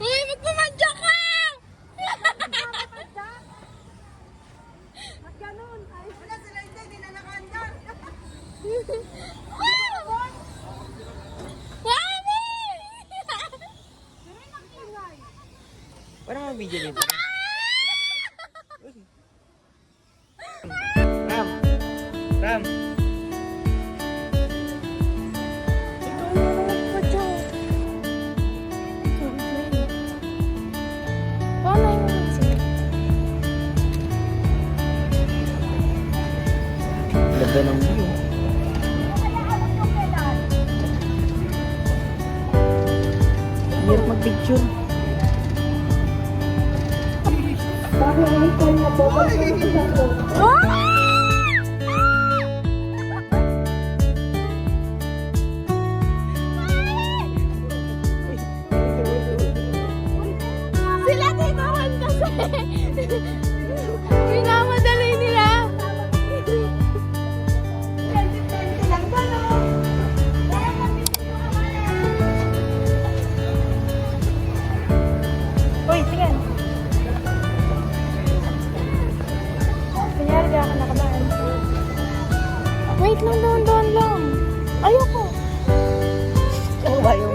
Uy, magpamadya ka! At ganun. Ay, wala sila hindi na nakaandar. Mami! Parang mga video nito. Ram! Ram! Ganda ng view. Hirap mag-picture. Sila tinahan kasi. Minamadali nila. Uy, sige. Kunyari, di ako nakabahan. Wait lang, dahan lang. Ayoko. Ano ba yung...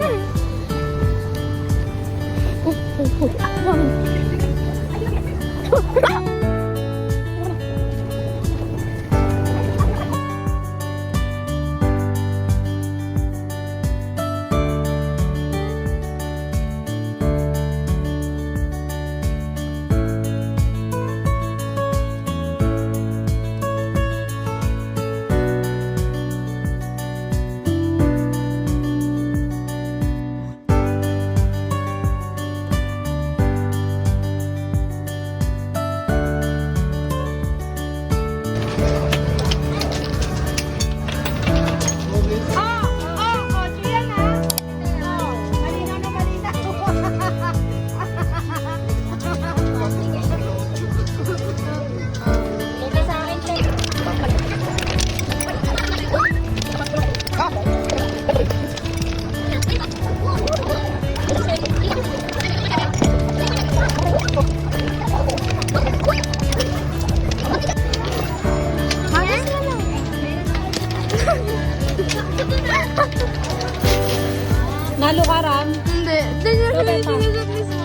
Nalo ka, Ram? Hindi. Tingnan mo Bebenta. yung mismo.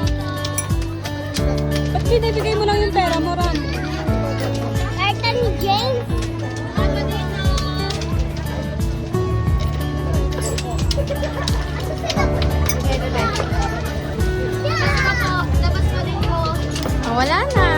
Ba't binibigay mo lang yung pera mo, Ram? Carta ni James. Labas mo din ko. Wala na.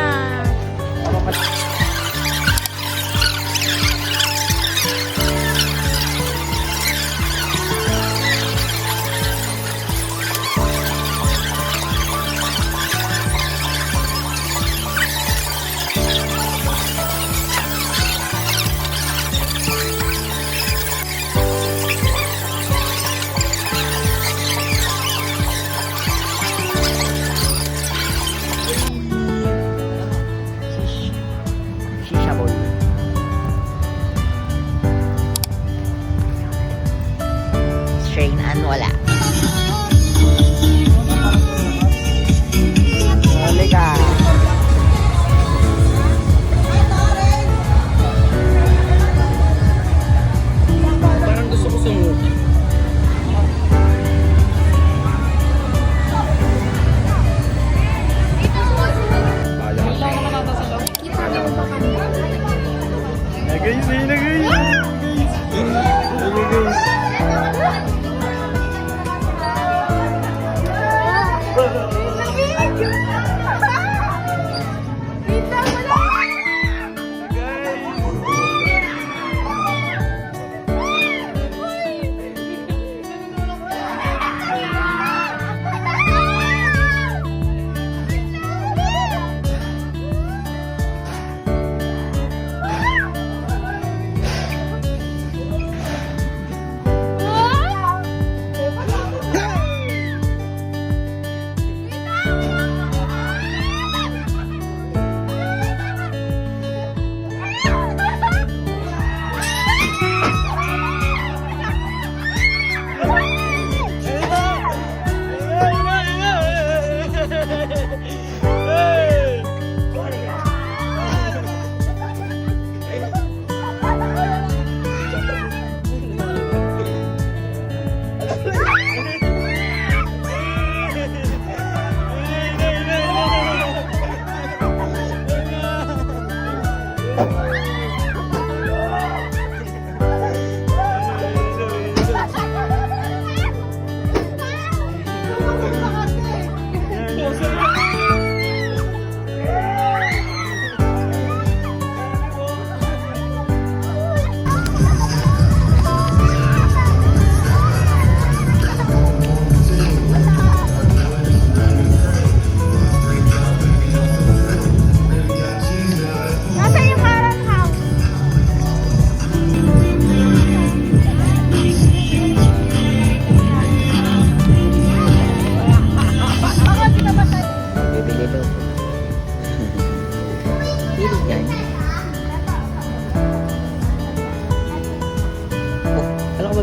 Shisha boy. Strain and wala. Halika. Parang gusto ko sumunod. Guys, ayun na guys! Ayun guys!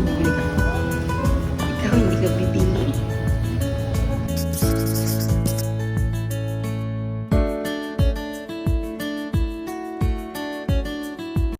mag-green.